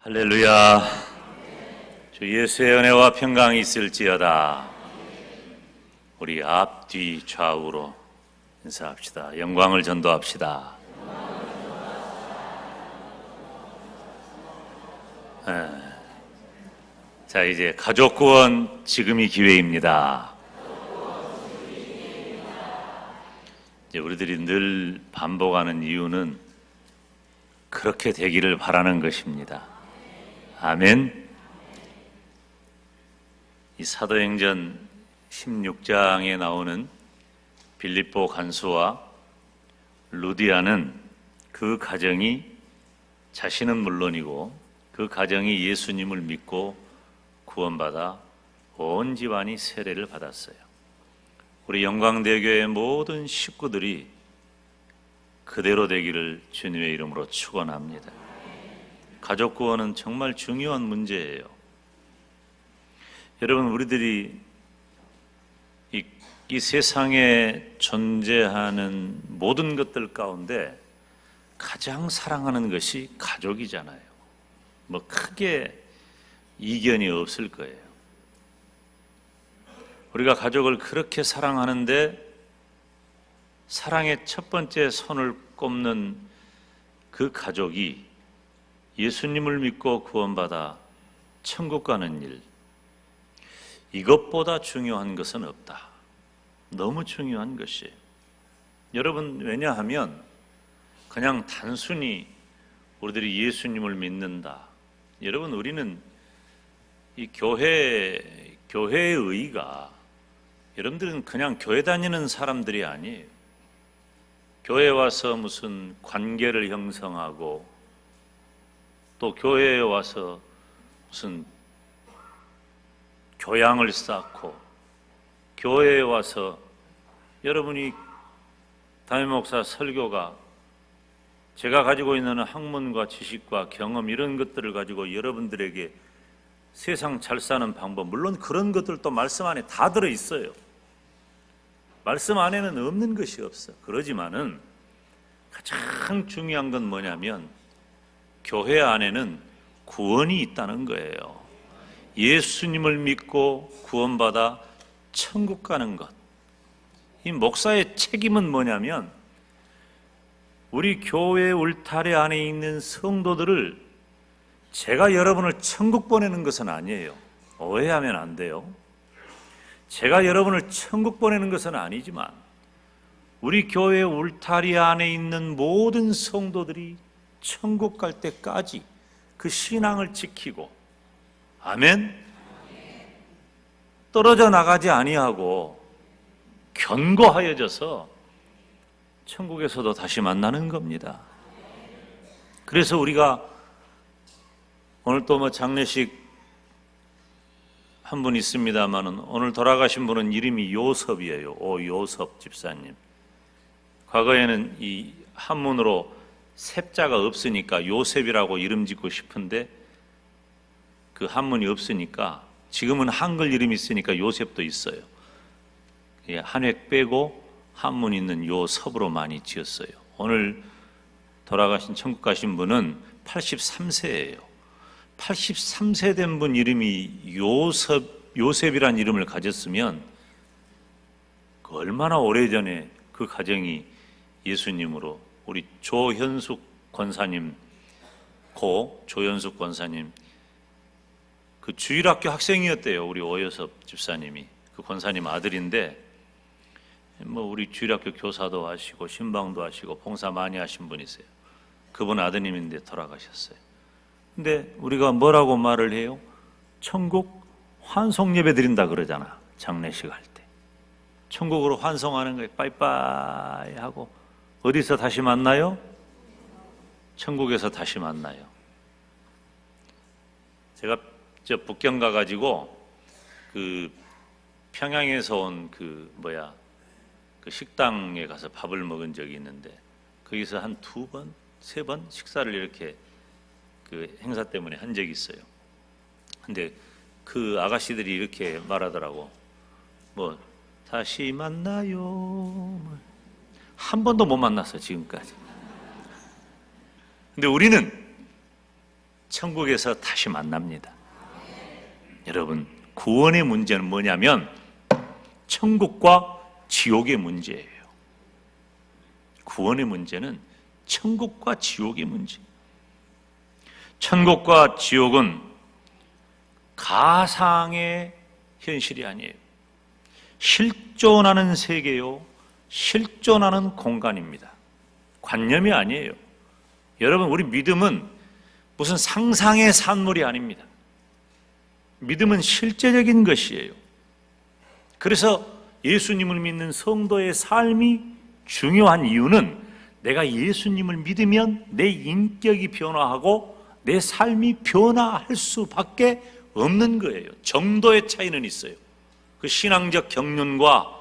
할렐루야. 주 예수의 은혜와 평강이 있을지어다. 우리 앞, 뒤, 좌우로 인사합시다. 영광을 전도합시다. 자, 이제 가족 구원 지금이 기회입니다. 이제 우리들이 늘 반복하는 이유는 그렇게 되기를 바라는 것입니다. 아멘. 이 사도행전 16장에 나오는 빌립보 간수와 루디아는 그 가정이, 자신은 물론이고 그 가정이 예수님을 믿고 구원받아 온 집안이 세례를 받았어요. 우리 영광대교의 모든 식구들이 그대로 되기를 주님의 이름으로 축원합니다. 가족 구원은 정말 중요한 문제예요. 여러분, 우리들이 이 세상에 존재하는 모든 것들 가운데 가장 사랑하는 것이 가족이잖아요. 뭐 크게 이견이 없을 거예요. 우리가 가족을 그렇게 사랑하는데 사랑의 첫 번째 선을 꼽는 그 가족이 예수님을 믿고 구원받아 천국 가는 일, 이것보다 중요한 것은 없다. 너무 중요한 것이에요. 여러분, 왜냐하면 그냥 단순히 우리들이 예수님을 믿는다. 여러분, 우리는 이 교회의 의의가, 여러분들은 그냥 교회 다니는 사람들이 아니에요. 교회에 와서 무슨 관계를 형성하고, 또 교회에 와서 무슨 교양을 쌓고, 교회에 와서 여러분이 담임 목사 설교가 제가 가지고 있는 학문과 지식과 경험, 이런 것들을 가지고 여러분들에게 세상 잘 사는 방법, 물론 그런 것들도 말씀 안에 다 들어있어요. 말씀 안에는 없는 것이 없어. 그러지만은 가장 중요한 건 뭐냐면 교회 안에는 구원이 있다는 거예요. 예수님을 믿고 구원받아 천국 가는 것. 이 목사의 책임은 뭐냐면 우리 교회 울타리 안에 있는 성도들을, 제가 여러분을 천국 보내는 것은 아니에요. 오해하면 안 돼요. 제가 여러분을 천국 보내는 것은 아니지만 우리 교회 울타리 안에 있는 모든 성도들이 천국 갈 때까지 그 신앙을 지키고, 아멘, 떨어져 나가지 아니하고 견고하여져서 천국에서도 다시 만나는 겁니다. 그래서 우리가 오늘 또 뭐 장례식 한 분 있습니다만은, 오늘 돌아가신 분은 이름이 요섭이에요. 오요섭 집사님. 과거에는 이 한문으로 셉자가 없으니까 요셉이라고 이름 짓고 싶은데 그 한문이 없으니까 지금은 한글 이름이 있으니까 요셉도 있어요. 한 획 빼고 한문 있는 요섭으로 많이 지었어요. 오늘 돌아가신, 천국 가신 분은 83세예요. 83세 된 분 이름이 요셉이란 이름을 가졌으면 얼마나 오래전에 그 가정이 예수님으로, 우리 조현숙 권사님, 고 조현숙 권사님 그 주일학교 학생이었대요. 우리 오요섭 집사님이 그 권사님 아들인데, 뭐 우리 주일학교 교사도 하시고 신방도 하시고 봉사 많이 하신 분이세요. 그분 아드님인데 돌아가셨어요. 근데 우리가 뭐라고 말을 해요? 천국 환송 예배 드린다 그러잖아. 장례식 할 때 천국으로 환송하는 거예요. 빠이빠이 하고 어디서 다시 만나요? 천국에서 다시 만나요. 제가 저 북경 가가지고 그 평양에서 온 그 식당에 가서 밥을 먹은 적이 있는데, 거기서 한 2번, 3번 식사를 이렇게 그 행사 때문에 한 적이 있어요. 근데 그 아가씨들이 이렇게 말하더라고. 뭐 다시 만나요. 한 번도 못 만났어 지금까지. 근데 우리는 천국에서 다시 만납니다. 여러분, 구원의 문제는 뭐냐면 천국과 지옥의 문제예요. 구원의 문제는 천국과 지옥의 문제. 천국과 지옥은 가상의 현실이 아니에요. 실존하는 세계요, 실존하는 공간입니다. 관념이 아니에요. 여러분, 우리 믿음은 무슨 상상의 산물이 아닙니다. 믿음은 실제적인 것이에요. 그래서 예수님을 믿는 성도의 삶이 중요한 이유는 내가 예수님을 믿으면 내 인격이 변화하고 내 삶이 변화할 수밖에 없는 거예요. 정도의 차이는 있어요. 그 신앙적 경륜과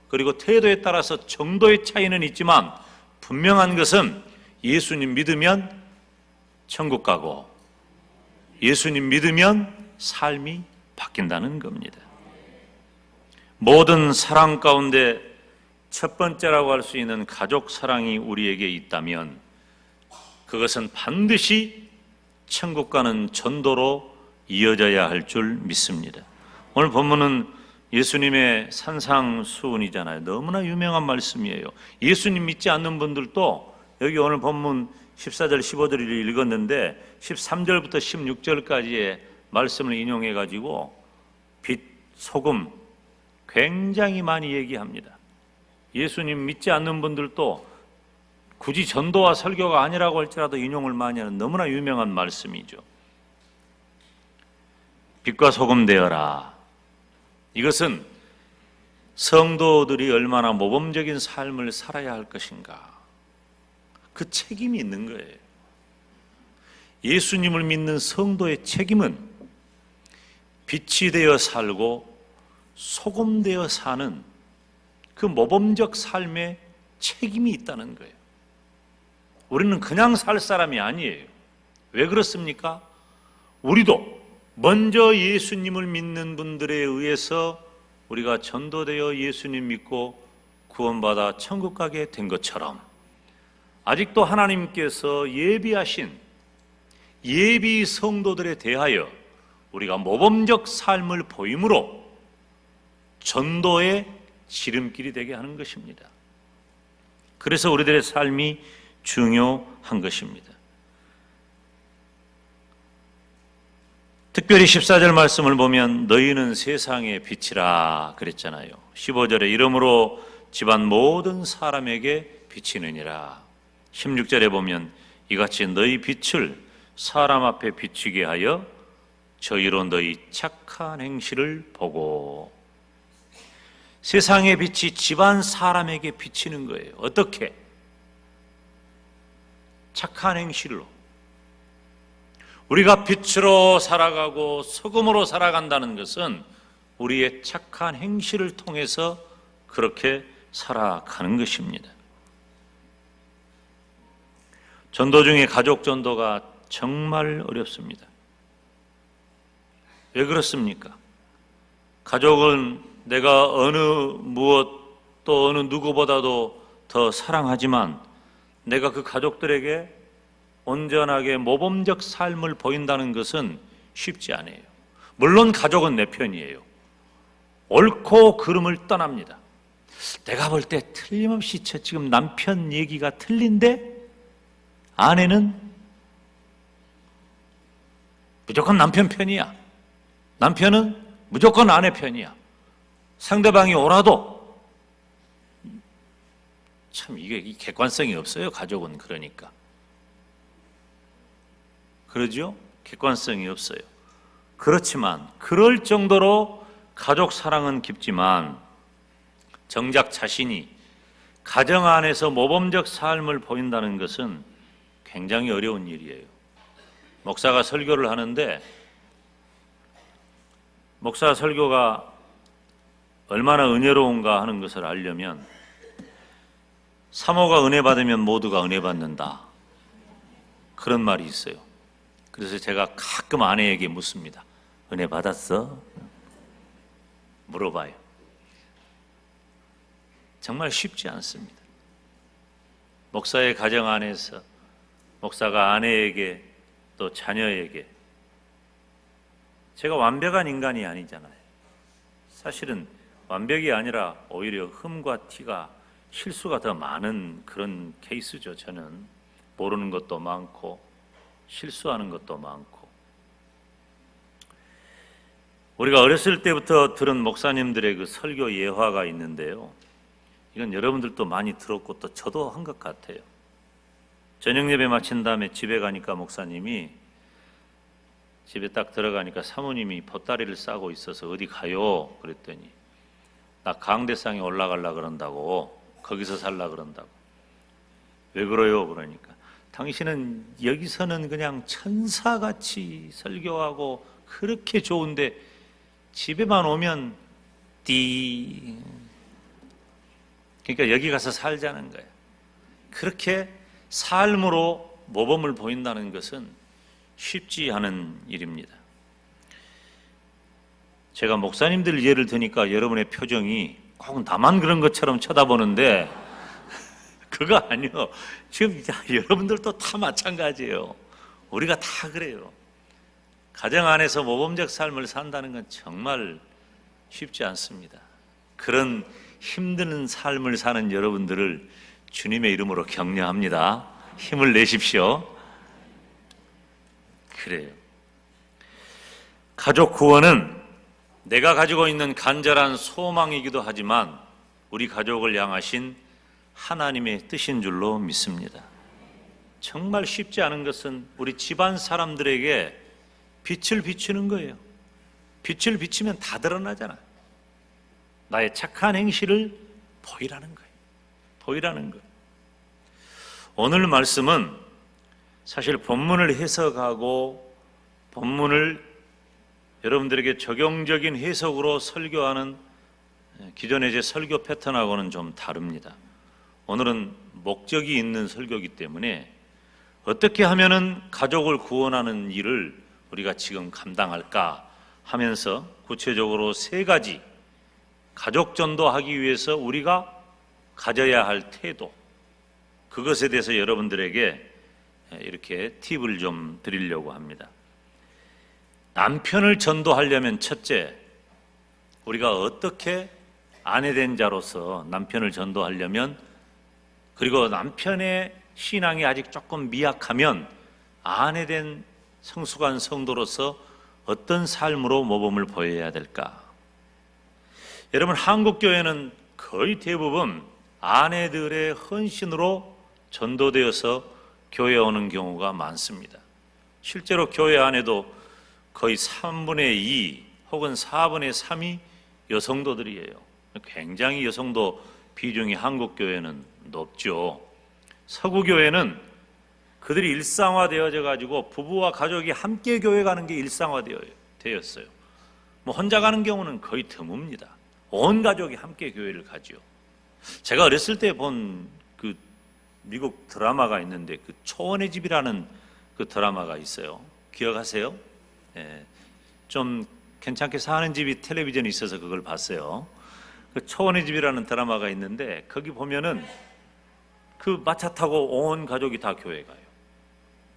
그리고 태도에 따라서 정도의 차이는 있지만 분명한 것은 예수님 믿으면 천국 가고 예수님 믿으면 삶이 바뀐다는 겁니다. 모든 사랑 가운데 첫 번째라고 할 수 있는 가족 사랑이 우리에게 있다면 그것은 반드시 천국 가는 전도로 이어져야 할 줄 믿습니다. 오늘 본문은 예수님의 산상수훈이잖아요. 너무나 유명한 말씀이에요. 예수님 믿지 않는 분들도 여기 오늘 본문 14절 15절을 읽었는데 13절부터 16절까지의 말씀을 인용해 가지고 빛, 소금 굉장히 많이 얘기합니다. 예수님 믿지 않는 분들도 굳이 전도와 설교가 아니라고 할지라도 인용을 많이 하는 너무나 유명한 말씀이죠. 빛과 소금 되어라. 이것은 성도들이 얼마나 모범적인 삶을 살아야 할 것인가, 그 책임이 있는 거예요. 예수님을 믿는 성도의 책임은 빛이 되어 살고 소금 되어 사는 그 모범적 삶에 책임이 있다는 거예요. 우리는 그냥 살 사람이 아니에요. 왜 그렇습니까? 우리도 먼저 예수님을 믿는 분들에 의해서 우리가 전도되어 예수님 믿고 구원받아 천국 가게 된 것처럼 아직도 하나님께서 예비하신 예비 성도들에 대하여 우리가 모범적 삶을 보임으로 전도의 지름길이 되게 하는 것입니다. 그래서 우리들의 삶이 중요한 것입니다. 특별히 14절 말씀을 보면 너희는 세상의 빛이라 그랬잖아요. 15절에 이러므로 집안 모든 사람에게 비치느니라. 16절에 보면 이같이 너희 빛을 사람 앞에 비추게 하여 저희로 너희 착한 행실을 보고. 세상의 빛이 집안 사람에게 비치는 거예요. 어떻게? 착한 행실로. 우리가 빛으로 살아가고 소금으로 살아간다는 것은 우리의 착한 행실을 통해서 그렇게 살아가는 것입니다. 전도 중에 가족 전도가 정말 어렵습니다. 왜 그렇습니까? 가족은 내가 어느 무엇 또 어느 누구보다도 더 사랑하지만 내가 그 가족들에게 온전하게 모범적 삶을 보인다는 것은 쉽지 않아요. 물론 가족은 내 편이에요. 옳고 그름을 떠납니다. 내가 볼 때 틀림없이 지금 남편 얘기가 틀린데 아내는 무조건 남편 편이야. 남편은 무조건 아내 편이야. 상대방이 옳아도 참 이게 객관성이 없어요. 가족은 그러니까. 그러죠? 객관성이 없어요. 그렇지만 그럴 정도로 가족 사랑은 깊지만 정작 자신이 가정 안에서 모범적 삶을 보인다는 것은 굉장히 어려운 일이에요. 목사가 설교를 하는데 목사 설교가 얼마나 은혜로운가 하는 것을 알려면 사모가 은혜 받으면 모두가 은혜 받는다. 그런 말이 있어요. 그래서 제가 가끔 아내에게 묻습니다. 은혜 받았어? 물어봐요. 정말 쉽지 않습니다. 목사의 가정 안에서 목사가 아내에게 또 자녀에게 제가 완벽한 인간이 아니잖아요. 사실은 완벽이 아니라 오히려 흠과 티가 실수가 더 많은 그런 케이스죠. 저는 모르는 것도 많고 실수하는 것도 많고. 우리가 어렸을 때부터 들은 목사님들의 그 설교 예화가 있는데요. 이건 여러분들도 많이 들었고 또 저도 한 것 같아요. 저녁 예배 마친 다음에 집에 가니까 목사님이 집에 딱 들어가니까 사모님이 보따리를 싸고 있어서 어디 가요? 그랬더니 나 강대상에 올라가려 그런다고, 거기서 살라 그런다고. 왜 그래요? 그러니까 당신은 여기서는 그냥 천사같이 설교하고 그렇게 좋은데 집에만 오면 그러니까 여기 가서 살자는 거예요. 그렇게 삶으로 모범을 보인다는 것은 쉽지 않은 일입니다. 제가 목사님들 예를 드니까 여러분의 표정이 꼭 나만 그런 것처럼 쳐다보는데 그거 아니요. 지금 여러분들도 다 마찬가지예요. 우리가 다 그래요. 가정 안에서 모범적 삶을 산다는 건 정말 쉽지 않습니다. 그런 힘든 삶을 사는 여러분들을 주님의 이름으로 격려합니다. 힘을 내십시오. 그래요. 가족 구원은 내가 가지고 있는 간절한 소망이기도 하지만 우리 가족을 향하신 하나님의 뜻인 줄로 믿습니다. 정말 쉽지 않은 것은 우리 집안 사람들에게 빛을 비추는 거예요. 빛을 비추면 다 드러나잖아. 나의 착한 행실을 보이라는 거예요. 보이라는 거예요. 오늘 말씀은 사실 본문을 해석하고 본문을 여러분들에게 적용적인 해석으로 설교하는 기존의 제 설교 패턴하고는 좀 다릅니다. 오늘은 목적이 있는 설교이기 때문에 어떻게 하면은 가족을 구원하는 일을 우리가 지금 감당할까 하면서 구체적으로 3가지 가족 전도하기 위해서 우리가 가져야 할 태도, 그것에 대해서 여러분들에게 이렇게 팁을 좀 드리려고 합니다. 남편을 전도하려면 첫째, 우리가 어떻게 아내된 자로서 남편을 전도하려면, 그리고 남편의 신앙이 아직 조금 미약하면 아내된 성숙한 성도로서 어떤 삶으로 모범을 보여야 될까? 여러분, 한국 교회는 거의 대부분 아내들의 헌신으로 전도되어서 교회에 오는 경우가 많습니다. 실제로 교회 안에도 거의 3분의 2 혹은 4분의 3이 여성도들이에요. 굉장히 여성도 비중이 한국 교회는 높죠. 서구 교회는 그들이 일상화되어져 가지고 부부와 가족이 함께 교회 가는 게 일상화되었어요. 뭐 혼자 가는 경우는 거의 드뭅니다. 온 가족이 함께 교회를 가죠. 제가 어렸을 때 본 그 미국 드라마가 있는데 그 초원의 집이라는 그 드라마가 있어요. 기억하세요? 예, 좀 괜찮게 사는 집이 텔레비전에 있어서 그걸 봤어요. 그 초원의 집이라는 드라마가 있는데 거기 보면은 그 마차 타고 온 가족이 다 교회 가요.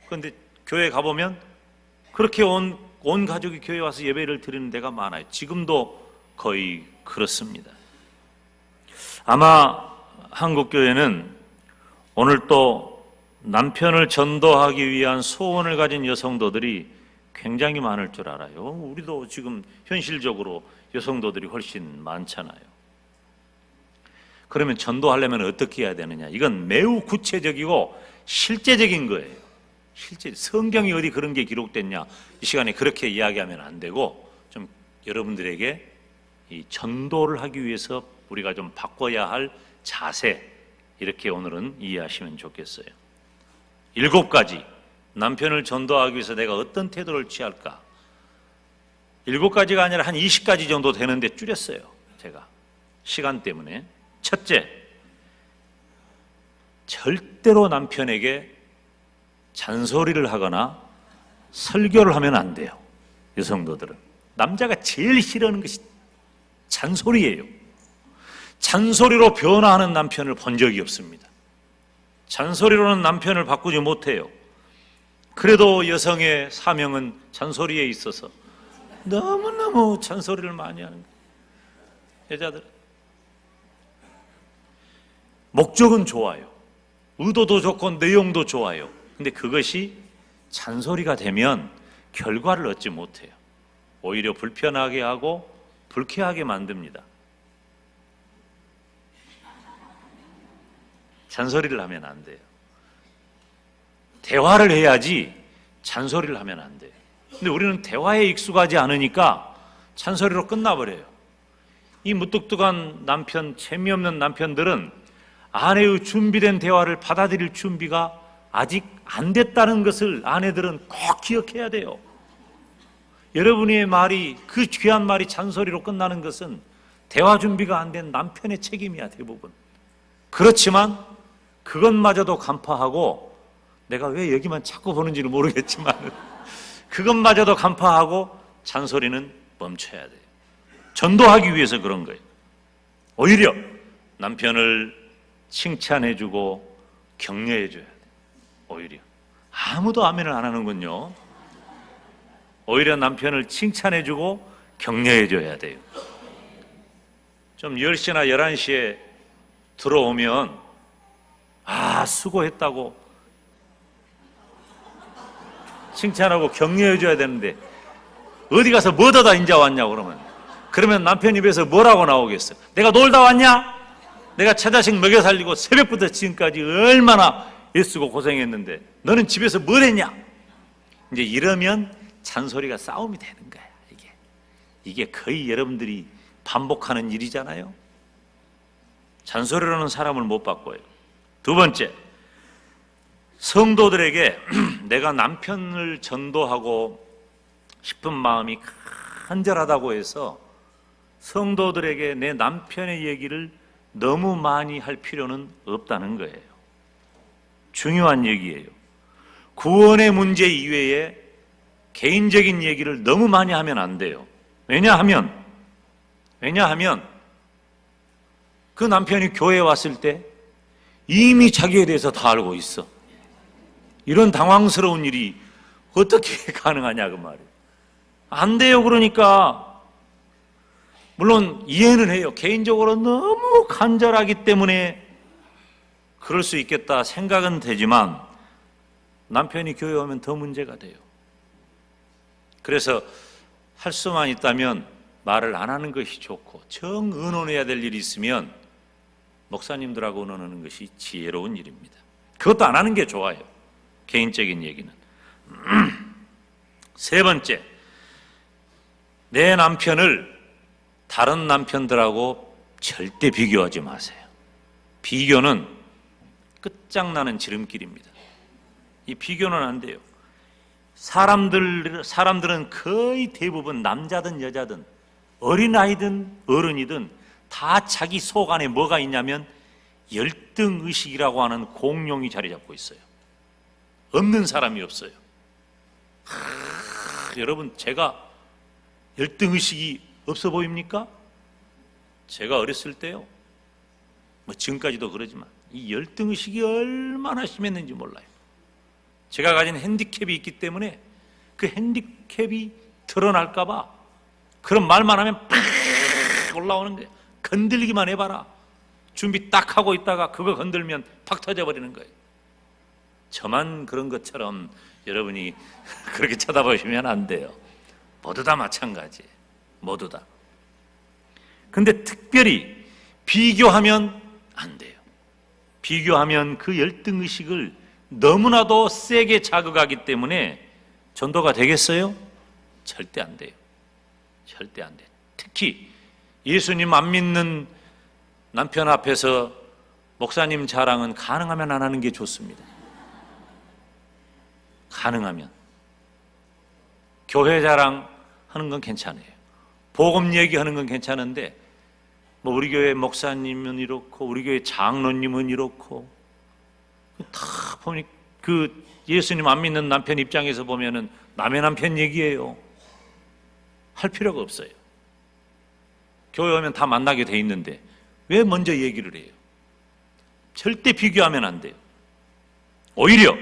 그런데 교회 가보면 그렇게 온 가족이 교회 와서 예배를 드리는 데가 많아요. 지금도 거의 그렇습니다. 아마 한국 교회는 오늘 또 남편을 전도하기 위한 소원을 가진 여성도들이 굉장히 많을 줄 알아요. 우리도 지금 현실적으로 여성도들이 훨씬 많잖아요. 그러면 전도하려면 어떻게 해야 되느냐? 이건 매우 구체적이고 실제적인 거예요. 실제 성경이 어디 그런 게 기록됐냐? 이 시간에 그렇게 이야기하면 안 되고 좀 여러분들에게 이 전도를 하기 위해서 우리가 좀 바꿔야 할 자세, 이렇게 오늘은 이해하시면 좋겠어요. 7가지 남편을 전도하기 위해서 내가 어떤 태도를 취할까? 7가지가 아니라 한 20가지 정도 되는데 줄였어요. 제가 시간 때문에. 첫째, 절대로 남편에게 잔소리를 하거나 설교를 하면 안 돼요. 여성도들은. 남자가 제일 싫어하는 것이 잔소리예요. 잔소리로 변화하는 남편을 본 적이 없습니다. 잔소리로는 남편을 바꾸지 못해요. 그래도 여성의 사명은 잔소리에 있어서 너무너무 잔소리를 많이 하는 거예요. 여자들은 목적은 좋아요, 의도도 좋고 내용도 좋아요. 근데 그것이 잔소리가 되면 결과를 얻지 못해요. 오히려 불편하게 하고 불쾌하게 만듭니다. 잔소리를 하면 안 돼요. 대화를 해야지 잔소리를 하면 안 돼요. 근데 우리는 대화에 익숙하지 않으니까 잔소리로 끝나버려요. 이 무뚝뚝한 남편, 재미없는 남편들은 아내의 준비된 대화를 받아들일 준비가 아직 안 됐다는 것을 아내들은 꼭 기억해야 돼요. 여러분의 말이, 그 귀한 말이 잔소리로 끝나는 것은 대화 준비가 안 된 남편의 책임이야, 대부분. 그렇지만 그것마저도 간파하고, 내가 왜 여기만 자꾸 보는지는 모르겠지만 그것마저도 간파하고 잔소리는 멈춰야 돼요. 전도하기 위해서 그런 거예요. 오히려 남편을 칭찬해주고 격려해줘야 돼요. 오히려 아무도 아멘을 안 하는군요. 오히려 남편을 칭찬해주고 격려해줘야 돼요. 좀 10시나 11시에 들어오면 수고했다고 칭찬하고 격려해줘야 되는데 어디 가서 뭐 하다 인제 왔냐고 그러면 남편 입에서 뭐라고 나오겠어요? 내가 놀다 왔냐? 내가 처자식 먹여 살리고 새벽부터 지금까지 얼마나 애쓰고 고생했는데 너는 집에서 뭘 했냐? 이제 이러면 잔소리가 싸움이 되는 거야. 이게 거의 여러분들이 반복하는 일이잖아요. 잔소리로는 사람을 못 바꿔요. 두 번째, 성도들에게 내가 남편을 전도하고 싶은 마음이 간절하다고 해서 성도들에게 내 남편의 얘기를 너무 많이 할 필요는 없다는 거예요. 중요한 얘기예요. 구원의 문제 이외에 개인적인 얘기를 너무 많이 하면 안 돼요. 왜냐하면 그 남편이 교회에 왔을 때 이미 자기에 대해서 다 알고 있어. 이런 당황스러운 일이 어떻게 가능하냐 그 말이에요. 안 돼요. 그러니까 물론 이해는 해요. 개인적으로 너무 간절하기 때문에 그럴 수 있겠다 생각은 되지만 남편이 교회 오면 더 문제가 돼요. 그래서 할 수만 있다면 말을 안 하는 것이 좋고, 정 의논해야 될 일이 있으면 목사님들하고 의논하는 것이 지혜로운 일입니다. 그것도 안 하는 게 좋아요. 개인적인 얘기는. 세 번째, 내 남편을 다른 남편들하고 절대 비교하지 마세요. 비교는 끝장나는 지름길입니다. 이 비교는 안 돼요. 사람들은 거의 대부분 남자든 여자든 어린아이든 어른이든 다 자기 속 안에 뭐가 있냐면 열등의식이라고 하는 공룡이 자리 잡고 있어요. 없는 사람이 없어요. 여러분, 제가 열등의식이 없어 보입니까? 제가 어렸을 때요, 지금까지도 그러지만 이 열등의식이 얼마나 심했는지 몰라요. 제가 가진 핸디캡이 있기 때문에 그 핸디캡이 드러날까 봐 그런 말만 하면 팍 올라오는 거예요. 건들기만 해봐라. 준비 딱 하고 있다가 그거 건들면 팍 터져버리는 거예요. 저만 그런 것처럼 여러분이 그렇게 쳐다보시면 안 돼요. 모두 다 마찬가지예요. 모두 다. 근데 특별히 비교하면 안 돼요. 비교하면 그 열등의식을 너무나도 세게 자극하기 때문에 전도가 되겠어요? 절대 안 돼요. 절대 안 돼요. 특히 예수님 안 믿는 남편 앞에서 목사님 자랑은 가능하면 안 하는 게 좋습니다. 가능하면. 교회 자랑하는 건 괜찮아요. 복음 얘기하는 건 괜찮은데 우리 교회 목사님은 이렇고 우리 교회 장로님은 이렇고 다 보니 그 예수님 안 믿는 남편 입장에서 보면은 남의 남편 얘기예요. 할 필요가 없어요. 교회 오면 다 만나게 돼 있는데 왜 먼저 얘기를 해요? 절대 비교하면 안 돼요. 오히려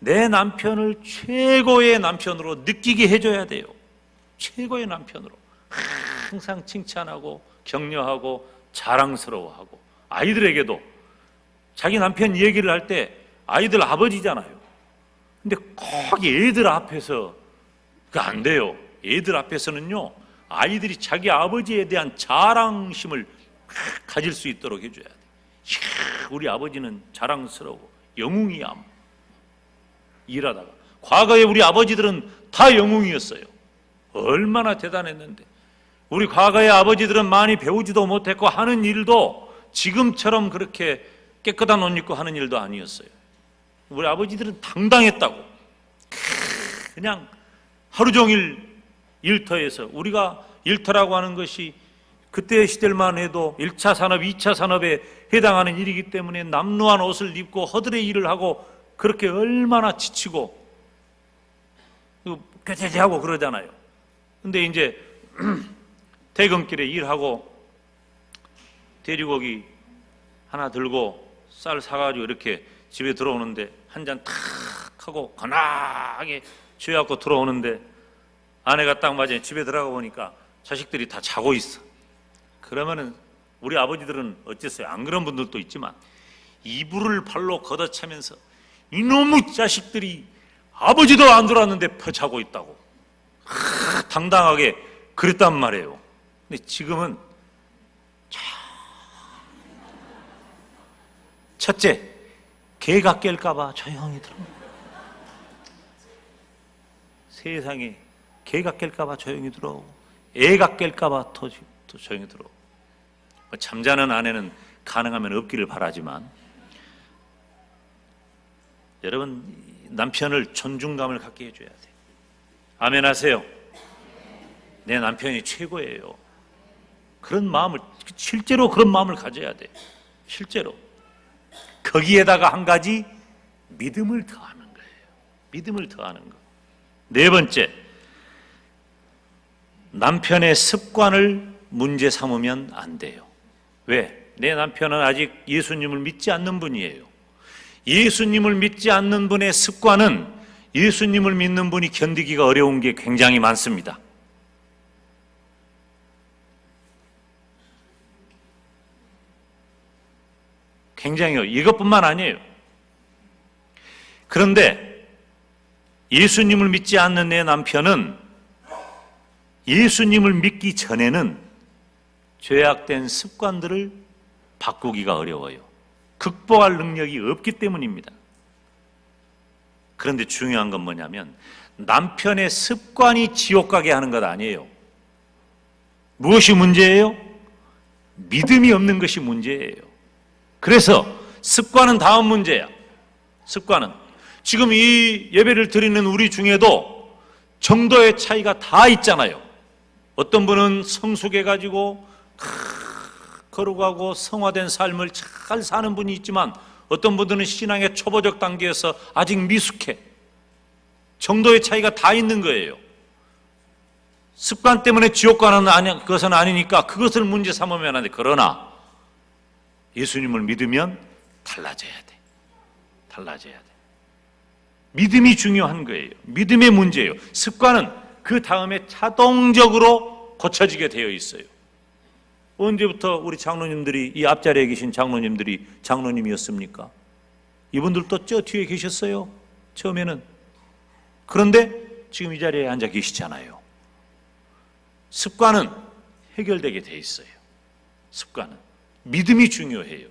내 남편을 최고의 남편으로 느끼게 해줘야 돼요. 최고의 남편으로 항상 칭찬하고 격려하고 자랑스러워하고, 아이들에게도 자기 남편 얘기를 할 때 아이들 아버지잖아요. 근데 꼭 애들 앞에서 그거 안 돼요. 애들 앞에서는요, 아이들이 자기 아버지에 대한 자랑심을 가질 수 있도록 해줘야 돼. 우리 아버지는 자랑스러워, 영웅이야. 일하다가 과거에 우리 아버지들은 다 영웅이었어요. 얼마나 대단했는데. 우리 과거의 아버지들은 많이 배우지도 못했고 하는 일도 지금처럼 그렇게 깨끗한 옷 입고 하는 일도 아니었어요. 우리 아버지들은 당당했다고. 그냥 하루 종일 일터에서, 우리가 일터라고 하는 것이 그때의 시절만 해도 1차 산업, 2차 산업에 해당하는 일이기 때문에 남루한 옷을 입고 허들의 일을 하고 그렇게 얼마나 지치고 꾀죄죄하고 그러잖아요. 근데 이제 퇴근길에 일하고 돼지고기 하나 들고 쌀 사가지고 이렇게 집에 들어오는데 한 잔 탁 하고 건하게 취해갖고 들어오는데 아내가 딱 맞아 집에 들어가 보니까 자식들이 다 자고 있어. 그러면은 우리 아버지들은 어쨌어요? 안 그런 분들도 있지만 이불을 발로 걷어차면서 이놈의 자식들이 아버지도 안 들어왔는데 펴자고 있다고 당당하게 그랬단 말이에요. 근데 지금은 첫째, 개가 깰까봐 조용히 들어. 세상에 개가 깰까봐 조용히 들어오고 애가 깰까봐 더 조용히 들어오고. 잠자는 아내는 가능하면 없기를 바라지만, 여러분 남편을 존중감을 갖게 해줘야 돼. 아멘 하세요. 내 남편이 최고예요. 그런 마음을, 실제로 그런 마음을 가져야 돼. 실제로. 거기에다가 한 가지, 믿음을 더하는 거예요. 믿음을 더하는 거. 네 번째, 남편의 습관을 문제 삼으면 안 돼요. 왜? 내 남편은 아직 예수님을 믿지 않는 분이에요. 예수님을 믿지 않는 분의 습관은 예수님을 믿는 분이 견디기가 어려운 게 굉장히 많습니다. 굉장히요. 이것뿐만 아니에요. 그런데 예수님을 믿지 않는 내 남편은 예수님을 믿기 전에는 죄악된 습관들을 바꾸기가 어려워요. 극복할 능력이 없기 때문입니다. 그런데 중요한 건 뭐냐면 남편의 습관이 지옥 가게 하는 것 아니에요. 무엇이 문제예요? 믿음이 없는 것이 문제예요. 그래서 습관은 다음 문제야. 습관은 지금 이 예배를 드리는 우리 중에도 정도의 차이가 다 있잖아요. 어떤 분은 성숙해가지고 거룩하고 성화된 삶을 잘 사는 분이 있지만 어떤 분들은 신앙의 초보적 단계에서 아직 미숙해. 정도의 차이가 다 있는 거예요. 습관 때문에 지옥 가는 것은 아니니까 그것을 문제 삼으면 안 돼. 그러나 예수님을 믿으면 달라져야 돼. 달라져야 돼. 믿음이 중요한 거예요. 믿음의 문제예요. 습관은 그 다음에 자동적으로 고쳐지게 되어 있어요. 언제부터 우리 장로님들이, 이 앞자리에 계신 장로님들이 장로님이었습니까? 이분들도 저 뒤에 계셨어요. 처음에는. 그런데 지금 이 자리에 앉아 계시잖아요. 습관은 해결되게 돼 있어요. 습관은. 믿음이 중요해요.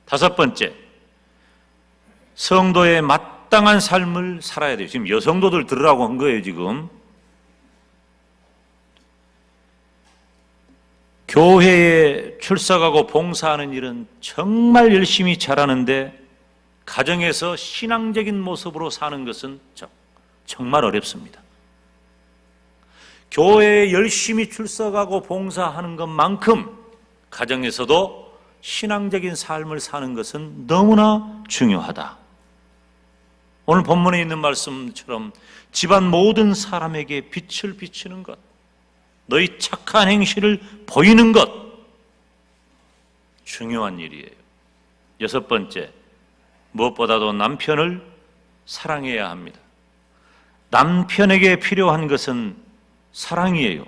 다섯 번째, 성도의 마땅한 삶을 살아야 돼요. 지금 여성도들 들으라고 한 거예요. 지금 교회에 출석하고 봉사하는 일은 정말 열심히 잘하는데 가정에서 신앙적인 모습으로 사는 것은 정말 어렵습니다. 교회에 열심히 출석하고 봉사하는 것만큼 가정에서도 신앙적인 삶을 사는 것은 너무나 중요하다. 오늘 본문에 있는 말씀처럼 집안 모든 사람에게 빛을 비추는 것, 너희 착한 행실을 보이는 것, 중요한 일이에요. 여섯 번째, 무엇보다도 남편을 사랑해야 합니다. 남편에게 필요한 것은 사랑이에요.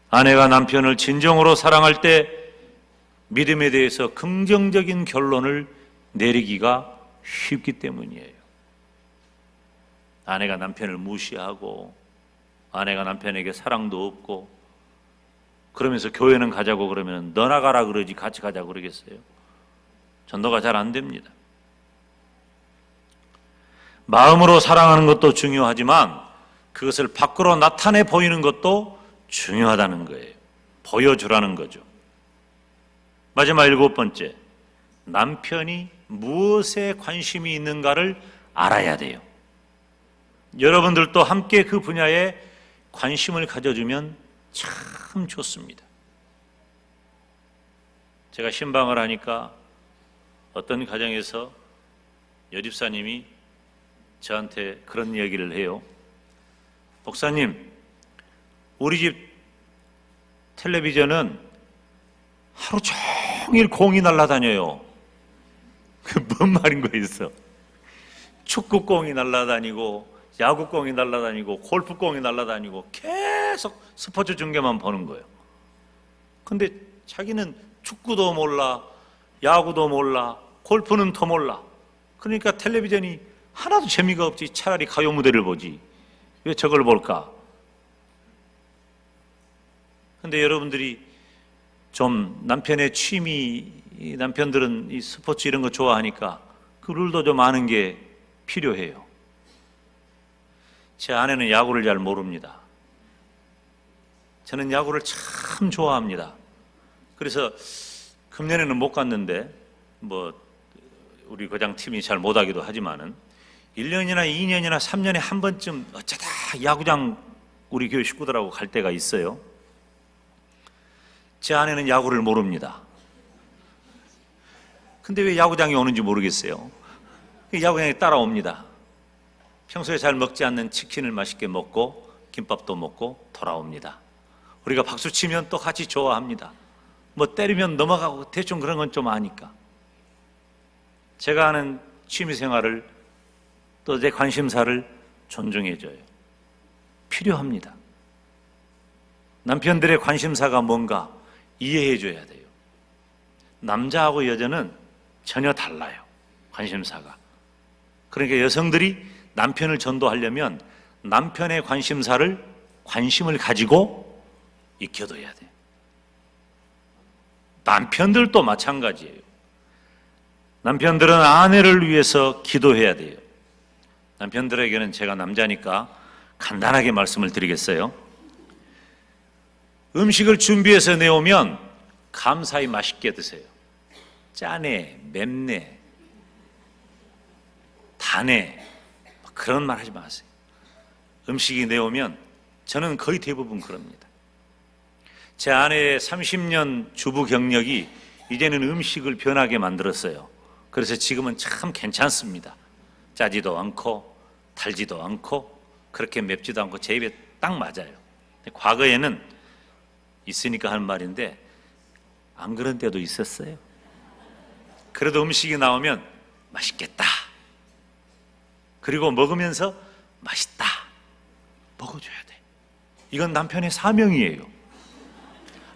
아내가 남편을 진정으로 사랑할 때 믿음에 대해서 긍정적인 결론을 내리기가 쉽기 때문이에요. 아내가 남편을 무시하고 아내가 남편에게 사랑도 없고 그러면서 교회는 가자고 그러면 너나 가라 그러지 같이 가자고 그러겠어요? 전도가 잘 안 됩니다. 마음으로 사랑하는 것도 중요하지만 그것을 밖으로 나타내 보이는 것도 중요하다는 거예요. 보여주라는 거죠. 마지막 7번째, 남편이 무엇에 관심이 있는가를 알아야 돼요. 여러분들도 함께 그 분야에 관심을 가져주면 참 좋습니다. 제가 신방을 하니까 어떤 가정에서 여집사님이 저한테 그런 얘기를 해요. 목사님, 우리 집 텔레비전은 하루 종일 공이 날아다녀요. 그 뭔 말인 거였어? 축구공이 날아다니고 야구공이 날아다니고 골프공이 날아다니고 계속 스포츠 중계만 보는 거예요. 근데 자기는 축구도 몰라, 야구도 몰라, 골프는 더 몰라. 그러니까 텔레비전이 하나도 재미가 없지. 차라리 가요 무대를 보지. 왜 저걸 볼까? 근데 여러분들이 좀 남편의 취미, 남편들은 이 스포츠 이런 거 좋아하니까 그 룰도 좀 아는 게 필요해요. 제 아내는 야구를 잘 모릅니다. 저는 야구를 참 좋아합니다. 그래서 금년에는 못 갔는데 우리 거장 팀이 잘 못하기도 하지만은 1년이나 2년이나 3년에 한 번쯤 어쩌다 야구장 우리 교회 식구들하고 갈 때가 있어요. 제 아내는 야구를 모릅니다. 근데 왜 야구장에 오는지 모르겠어요. 야구장에 따라옵니다. 평소에 잘 먹지 않는 치킨을 맛있게 먹고 김밥도 먹고 돌아옵니다. 우리가 박수 치면 또 같이 좋아합니다. 때리면 넘어가고 대충 그런 건 좀 아니까. 제가 하는 취미생활을 또 제 관심사를 존중해줘요. 필요합니다. 남편들의 관심사가 뭔가 이해해줘야 돼요. 남자하고 여자는 전혀 달라요. 관심사가. 그러니까 여성들이 남편을 전도하려면 남편의 관심을 가지고 익혀둬야 돼요. 남편들도 마찬가지예요. 남편들은 아내를 위해서 기도해야 돼요. 남편들에게는 제가 남자니까 간단하게 말씀을 드리겠어요. 음식을 준비해서 내오면 감사히 맛있게 드세요. 짜네, 맵네, 다네 그런 말 하지 마세요. 음식이 내오면 저는 거의 대부분 그럽니다. 제 아내의 30년 주부 경력이 이제는 음식을 변하게 만들었어요. 그래서 지금은 참 괜찮습니다. 짜지도 않고 달지도 않고 그렇게 맵지도 않고 제 입에 딱 맞아요. 과거에는 있으니까 하는 말인데 안 그런 때도 있었어요. 그래도 음식이 나오면 맛있겠다. 그리고 먹으면서 맛있다. 먹어줘야 돼. 이건 남편의 사명이에요.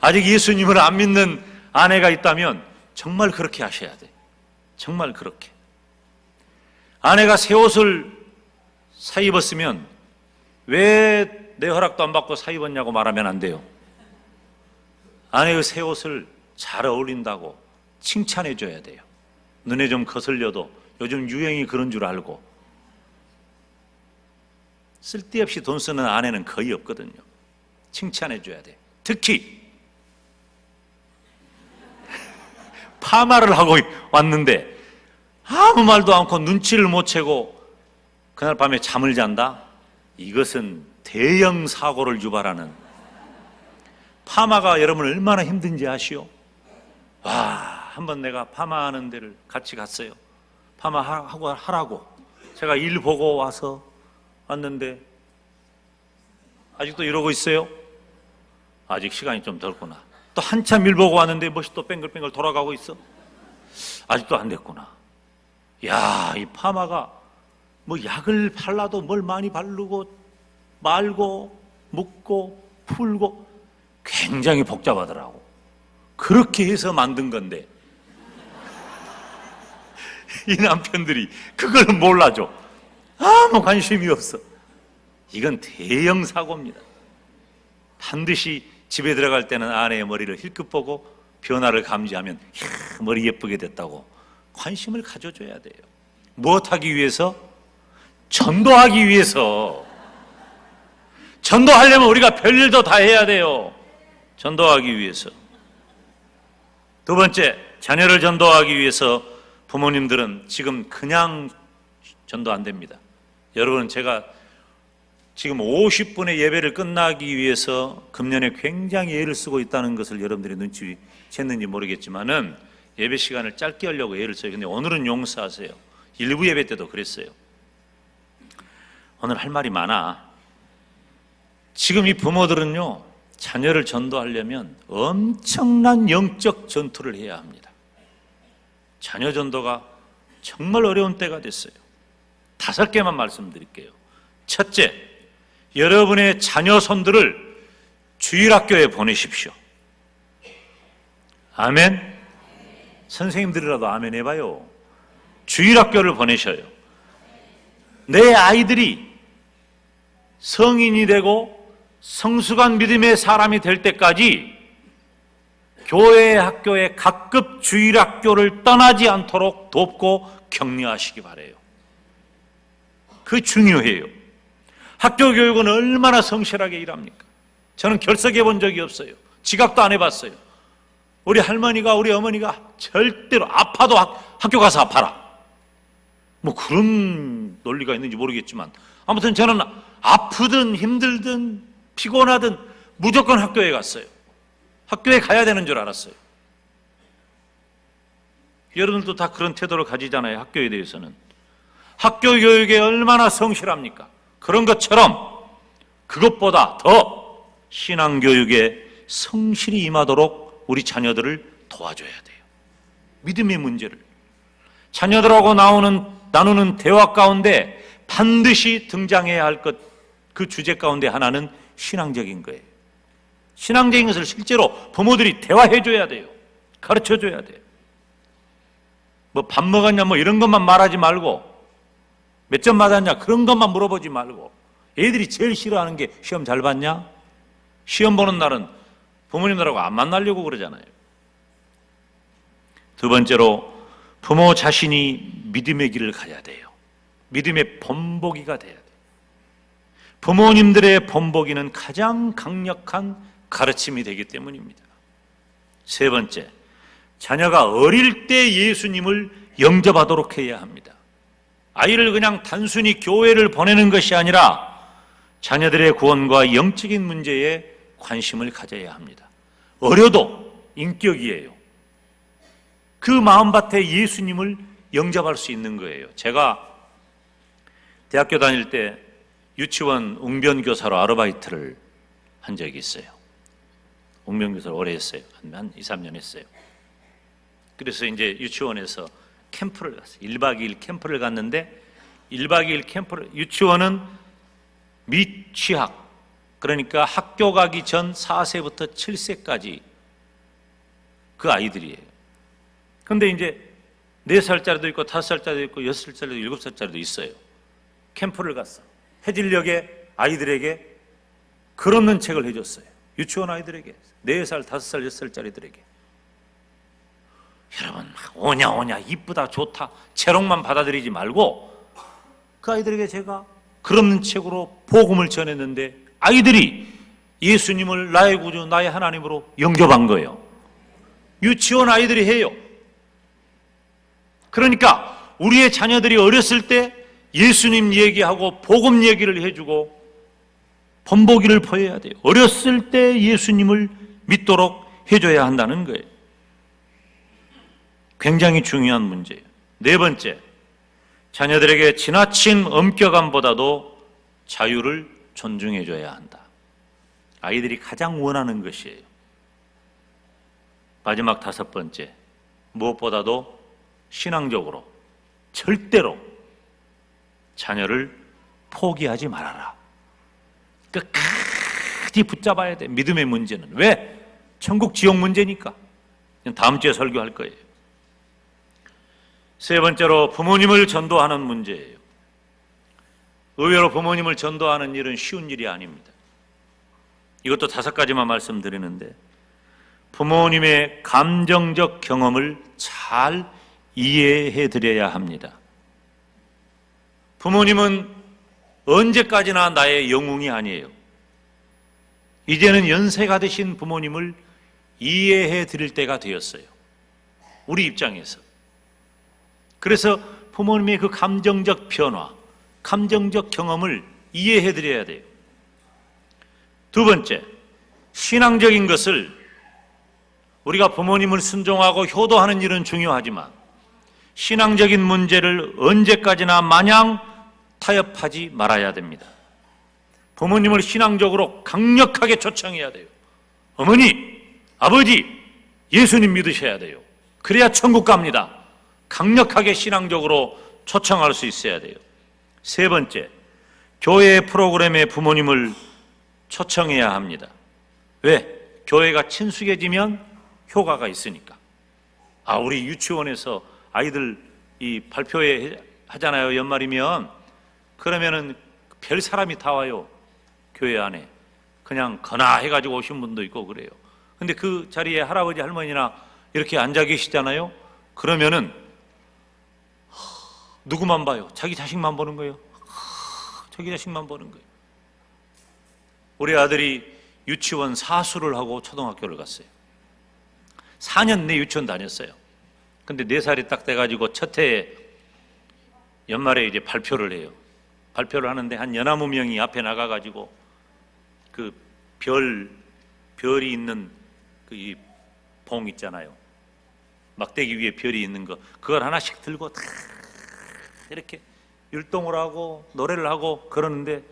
아직 예수님을 안 믿는 아내가 있다면 정말 그렇게 하셔야 돼. 정말 그렇게. 아내가 새 옷을 사 입었으면 왜 내 허락도 안 받고 사 입었냐고 말하면 안 돼요. 아내의 새 옷을 잘 어울린다고 칭찬해 줘야 돼요. 눈에 좀 거슬려도 요즘 유행이 그런 줄 알고. 쓸데없이 돈 쓰는 아내는 거의 없거든요. 칭찬해 줘야 돼. 특히 파마를 하고 왔는데 아무 말도 않고 눈치를 못 채고 그날 밤에 잠을 잔다? 이것은 대형 사고를 유발하는. 파마가 여러분 얼마나 힘든지 아시오? 와, 한번 내가 파마하는 데를 같이 갔어요. 파마하고 하라고. 제가 일 보고 와서 왔는데 아직도 이러고 있어요? 아직 시간이 좀 덜구나. 또 한참 일 보고 왔는데 멋이 또 뱅글뱅글 돌아가고 있어? 아직도 안 됐구나. 야, 이 파마가 뭐 약을 발라도 뭘 많이 바르고 말고 묶고 풀고 굉장히 복잡하더라고. 그렇게 해서 만든 건데 이 남편들이 그걸 몰라줘. 아무 관심이 없어. 이건 대형 사고입니다. 반드시 집에 들어갈 때는 아내의 머리를 힐끗 보고 변화를 감지하면 머리 예쁘게 됐다고 관심을 가져줘야 돼요. 무엇하기 위해서? 전도하기 위해서. 전도하려면 우리가 별일도 다 해야 돼요. 전도하기 위해서. 두 번째, 자녀를 전도하기 위해서 부모님들은 지금 그냥 전도 안 됩니다. 여러분, 제가 지금 50분의 예배를 끝나기 위해서 금년에 굉장히 애를 쓰고 있다는 것을 여러분들이 눈치챘는지 모르겠지만은 예배 시간을 짧게 하려고 애를 써요. 근데 오늘은 용서하세요. 일부 예배 때도 그랬어요. 오늘 할 말이 많아. 지금 이 부모들은요, 자녀를 전도하려면 엄청난 영적 전투를 해야 합니다. 자녀 전도가 정말 어려운 때가 됐어요. 5개만 말씀드릴게요. 첫째, 여러분의 자녀 손들을 주일학교에 보내십시오. 아멘? 선생님들이라도 아멘 해봐요. 주일학교를 보내셔요. 내 아이들이 성인이 되고 성숙한 믿음의 사람이 될 때까지 교회 학교에 각급 주일학교를 떠나지 않도록 돕고 격려하시기 바라요. 그 중요해요. 학교 교육은 얼마나 성실하게 일합니까? 저는 결석해 본 적이 없어요. 지각도 안 해봤어요. 우리 할머니가 우리 어머니가 절대로 아파도 학교 가서 아파라, 뭐 그런 논리가 있는지 모르겠지만 아무튼 저는 아프든 힘들든 피곤하든 무조건 학교에 갔어요. 학교에 가야 되는 줄 알았어요. 여러분들도 다 그런 태도를 가지잖아요. 학교에 대해서는. 학교 교육에 얼마나 성실합니까? 그런 것처럼 그것보다 더 신앙교육에 성실히 임하도록 우리 자녀들을 도와줘야 돼요. 믿음의 문제를. 자녀들하고 나누는 대화 가운데 반드시 등장해야 할 것, 그 주제 가운데 하나는 신앙적인 거예요. 신앙적인 것을 실제로 부모들이 대화해줘야 돼요. 가르쳐줘야 돼요. 뭐 밥 먹었냐 뭐 이런 것만 말하지 말고, 몇 점 맞았냐 그런 것만 물어보지 말고, 애들이 제일 싫어하는 게 시험 잘 봤냐? 시험 보는 날은 부모님들하고 안 만나려고 그러잖아요. 두 번째로, 부모 자신이 믿음의 길을 가야 돼요. 믿음의 본보기가 돼야 돼요. 부모님들의 본보기는 가장 강력한 가르침이 되기 때문입니다. 세 번째, 자녀가 어릴 때 예수님을 영접하도록 해야 합니다. 아이를 그냥 단순히 교회를 보내는 것이 아니라 자녀들의 구원과 영적인 문제에 관심을 가져야 합니다. 어려도 인격이에요. 그 마음밭에 예수님을 영접할 수 있는 거예요. 제가 대학교 다닐 때 유치원 웅변교사로 아르바이트를 한 적이 있어요. 웅변교사를 오래 했어요. 한 2, 3년 했어요. 그래서 이제 유치원에서 캠프를 갔어요. 1박 2일 캠프를 갔는데, 1박 2일 캠프를, 유치원은 미취학, 그러니까 학교 가기 전 4세부터 7세까지 그 아이들이에요. 근데 이제 4살짜리도 있고 5살짜리도 있고 6살짜리도 7살짜리도 있어요. 캠프를 갔어. 해질녘에 아이들에게 글 없는 책을 해줬어요. 유치원 아이들에게, 4살, 5살, 6살짜리들에게. 여러분, 오냐 오냐 이쁘다 좋다 채롱만 받아들이지 말고, 그 아이들에게 제가 글 없는 책으로 복음을 전했는데 아이들이 예수님을 나의 구주, 나의 하나님으로 영접한 거예요. 유치원 아이들이 해요. 그러니까 우리의 자녀들이 어렸을 때 예수님 얘기하고 복음 얘기를 해주고 본보기를 보여야 돼요. 어렸을 때 예수님을 믿도록 해줘야 한다는 거예요. 굉장히 중요한 문제예요. 네 번째, 자녀들에게 지나친 엄격함보다도 자유를 존중해줘야 한다. 아이들이 가장 원하는 것이에요. 마지막 5번째, 무엇보다도 신앙적으로 절대로 자녀를 포기하지 말아라. 끝까지 붙잡아야 돼. 믿음의 문제는. 왜? 천국 지옥 문제니까. 다음 주에 설교할 거예요. 세 번째로 부모님을 전도하는 문제예요. 의외로 부모님을 전도하는 일은 쉬운 일이 아닙니다. 이것도 5가지만 말씀드리는데, 부모님의 감정적 경험을 잘 이해해 드려야 합니다. 부모님은 언제까지나 나의 영웅이 아니에요. 이제는 연세가 드신 부모님을 이해해 드릴 때가 되었어요. 우리 입장에서. 그래서 부모님의 그 감정적 변화, 감정적 경험을 이해해 드려야 돼요. 두 번째, 신앙적인 것을 우리가 부모님을 순종하고 효도하는 일은 중요하지만 신앙적인 문제를 언제까지나 마냥 타협하지 말아야 됩니다. 부모님을 신앙적으로 강력하게 초청해야 돼요. 어머니, 아버지, 예수님 믿으셔야 돼요. 그래야 천국 갑니다. 강력하게 신앙적으로 초청할 수 있어야 돼요. 세 번째, 교회 프로그램에 부모님을 초청해야 합니다. 왜? 교회가 친숙해지면 효과가 있으니까. 우리 유치원에서 아이들 이 발표회 하잖아요. 연말이면. 그러면은 별 사람이 다 와요. 교회 안에. 그냥 거나 해가지고 오신 분도 있고 그래요. 근데 그 자리에 할아버지 할머니나 이렇게 앉아 계시잖아요. 그러면은 누구만 봐요? 자기 자식만 보는 거예요. 자기 자식만 보는 거예요. 우리 아들이 유치원 사수를 하고 초등학교를 갔어요. 4년 내 유치원 다녔어요. 근데 4살이 딱 돼가지고 첫 해에 연말에 이제 발표를 해요. 발표를 하는데 한 연하무 명이 앞에 나가가지고 그 별이 있는 그 봉 있잖아요. 막대기 위에 별이 있는 거, 그걸 하나씩 들고 다 이렇게 율동을 하고 노래를 하고 그러는데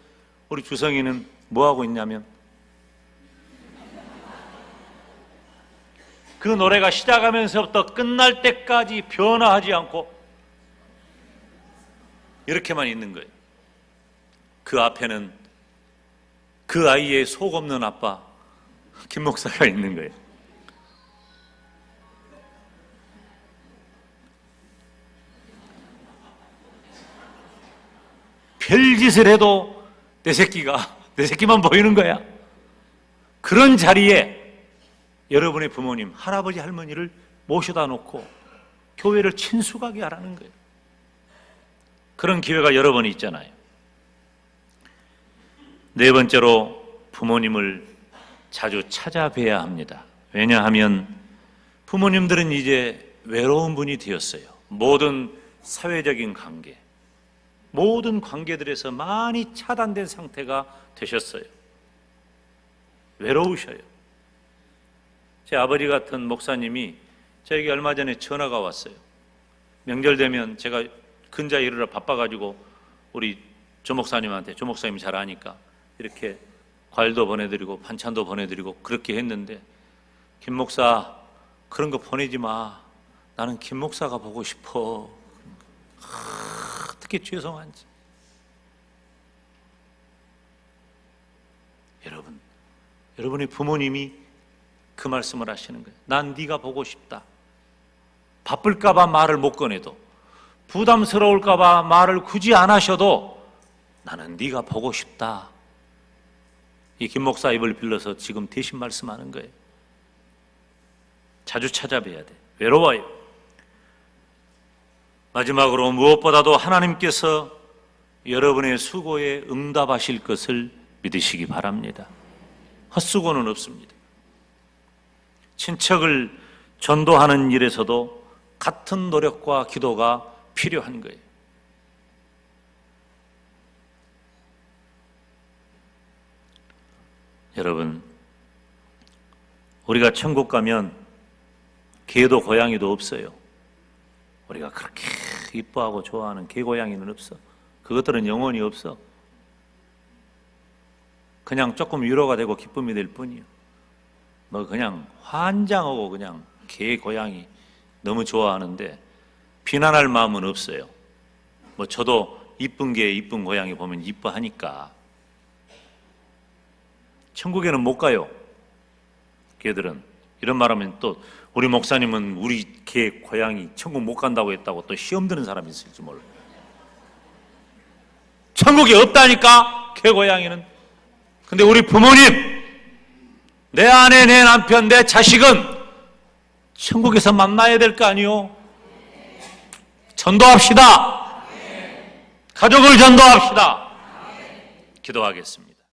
우리 주성이는 뭐 하고 있냐면 그 노래가 시작하면서부터 끝날 때까지 변화하지 않고 이렇게만 있는 거예요. 그 앞에는 그 아이의 속 없는 아빠 김 목사가 있는 거예요. 별짓을 해도 내 새끼만 보이는 거야. 그런 자리에 여러분의 부모님, 할아버지, 할머니를 모셔다 놓고 교회를 친숙하게 하라는 거예요. 그런 기회가 여러 번 있잖아요. 네 번째로 부모님을 자주 찾아뵈야 합니다. 왜냐하면 부모님들은 이제 외로운 분이 되었어요. 모든 사회적인 관계, 모든 관계들에서 많이 차단된 상태가 되셨어요. 외로우셔요. 제 아버지 같은 목사님이 저에게 얼마 전에 전화가 왔어요. 명절 되면 제가 근자 이르러 바빠가지고 우리 조 목사님한테, 조 목사님이 잘 아니까 이렇게 과일도 보내드리고 반찬도 보내드리고 그렇게 했는데, 김 목사 그런 거 보내지 마. 나는 김 목사가 보고 싶어. 어떻게 죄송한지. 여러분의 부모님이 그 말씀을 하시는 거예요. 난 네가 보고 싶다. 바쁠까 봐 말을 못 꺼내도, 부담스러울까 봐 말을 굳이 안 하셔도 나는 네가 보고 싶다. 이 김 목사 입을 빌려서 지금 대신 말씀하는 거예요. 자주 찾아뵈야 돼. 외로워요. 마지막으로 무엇보다도 하나님께서 여러분의 수고에 응답하실 것을 믿으시기 바랍니다. 헛수고는 없습니다. 친척을 전도하는 일에서도 같은 노력과 기도가 필요한 거예요. 여러분, 우리가 천국 가면 개도 고양이도 없어요. 우리가 그렇게 이뻐하고 좋아하는 개 고양이는 없어. 그것들은 영원히 없어. 그냥 조금 위로가 되고 기쁨이 될 뿐이에요. 뭐 그냥 환장하고 그냥 개 고양이 너무 좋아하는데 비난할 마음은 없어요. 뭐 저도 이쁜 개, 이쁜 고양이 보면 이뻐하니까. 천국에는 못 가요. 개들은. 이런 말하면 또 우리 목사님은 우리 개, 고양이 천국 못 간다고 했다고 또 시험 드는 사람이 있을지 몰라요. 천국에 없다니까, 개, 고양이는. 근데 우리 부모님, 내 아내, 내 남편, 내 자식은 천국에서 만나야 될 거 아니요? 전도합시다. 가족을 전도합시다. 기도하겠습니다.